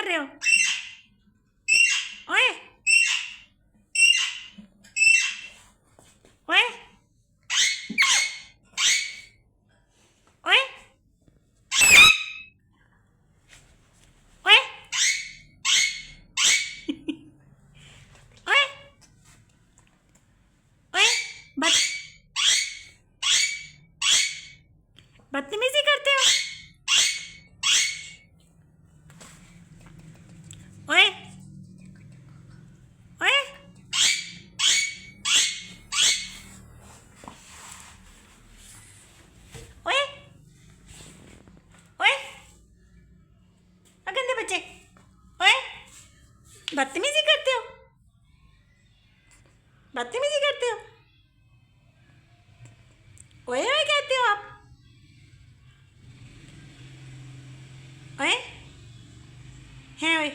रहे हो? ओए ओए ओए ओए ओए ओए बद बदतमीजी करते हो? ओए ओए ओए ओए गंदे बच्चे। ओए बदतमीजी करते हो? बदतमीजी करते हो? ओए ओए कहते हो आप? ओए हैं ओए